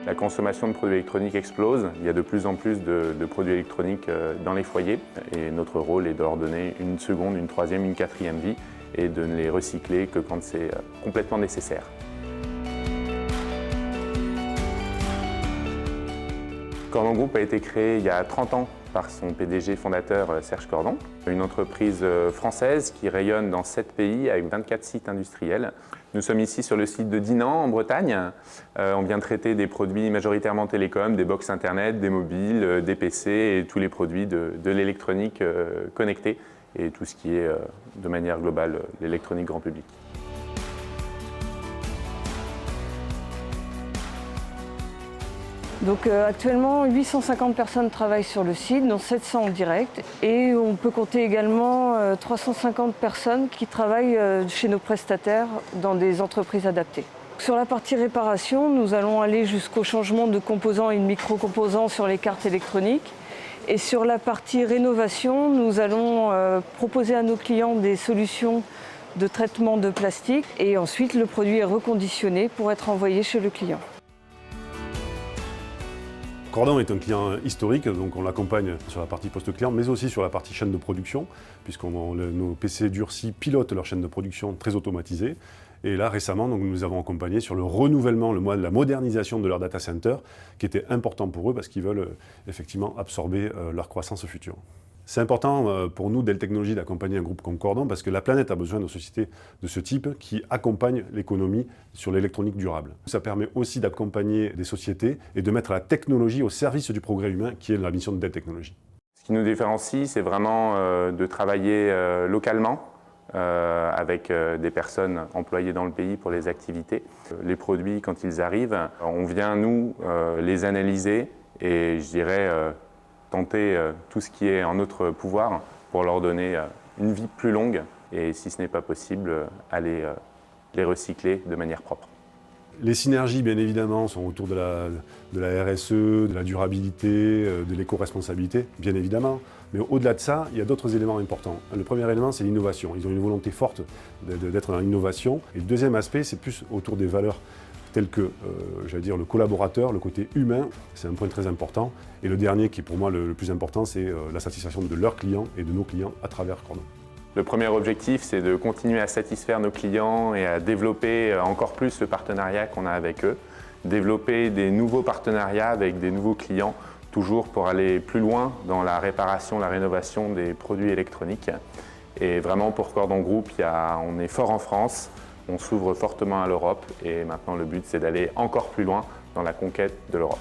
La consommation de produits électroniques explose. Il y a de plus en plus de produits électroniques dans les foyers et notre rôle est de leur donner une seconde, une troisième, une quatrième vie et de ne les recycler que quand c'est complètement nécessaire. Cordon Group a été créé il y a 30 ans par son PDG fondateur Serge Cordon, une entreprise française qui rayonne dans 7 pays avec 24 sites industriels. Nous sommes ici sur le site de Dinan en Bretagne. On vient traiter des produits majoritairement télécom, des box internet, des mobiles, des PC et tous les produits de l'électronique connectée et tout ce qui est de manière globale l'électronique grand public. Donc actuellement, 850 personnes travaillent sur le site, dont 700 en direct. Et on peut compter également 350 personnes qui travaillent chez nos prestataires dans des entreprises adaptées. Sur la partie réparation, nous allons aller jusqu'au changement de composants et de micro-composants sur les cartes électroniques. Et sur la partie rénovation, nous allons proposer à nos clients des solutions de traitement de plastique. Et ensuite, le produit est reconditionné pour être envoyé chez le client. Cordon est un client historique, donc on l'accompagne sur la partie post-client, mais aussi sur la partie chaîne de production, puisque nos PC durcis pilotent leur chaîne de production très automatisée. Et là, récemment, donc, nous les avons accompagnés sur le renouvellement, la modernisation de leur data center, qui était important pour eux parce qu'ils veulent effectivement absorber leur croissance future. C'est important pour nous, Dell Technologies, d'accompagner un groupe comme Cordon parce que la planète a besoin de sociétés de ce type qui accompagnent l'économie sur l'électronique durable. Ça permet aussi d'accompagner des sociétés et de mettre la technologie au service du progrès humain, qui est la mission de Dell Technologies. Ce qui nous différencie, c'est vraiment de travailler localement avec des personnes employées dans le pays pour les activités. Les produits, quand ils arrivent, on vient, nous, les analyser et je dirais tenter tout ce qui est en notre pouvoir pour leur donner une vie plus longue et si ce n'est pas possible, aller les recycler de manière propre. Les synergies, bien évidemment, sont autour de la RSE, de la durabilité, de l'éco-responsabilité, bien évidemment. Mais au-delà de ça, il y a d'autres éléments importants. Le premier élément, c'est l'innovation. Ils ont une volonté forte d'être dans l'innovation. Et le deuxième aspect, c'est plus autour des valeurs telles que, j'allais dire, le collaborateur, le côté humain, c'est un point très important. Et le dernier, qui est pour moi le plus important, c'est la satisfaction de leurs clients et de nos clients à travers Cordon. Le premier objectif, c'est de continuer à satisfaire nos clients et à développer encore plus le partenariat qu'on a avec eux, développer des nouveaux partenariats avec des nouveaux clients, toujours pour aller plus loin dans la réparation, la rénovation des produits électroniques. Et vraiment pour Cordon Group, on est fort en France, on s'ouvre fortement à l'Europe et maintenant le but c'est d'aller encore plus loin dans la conquête de l'Europe.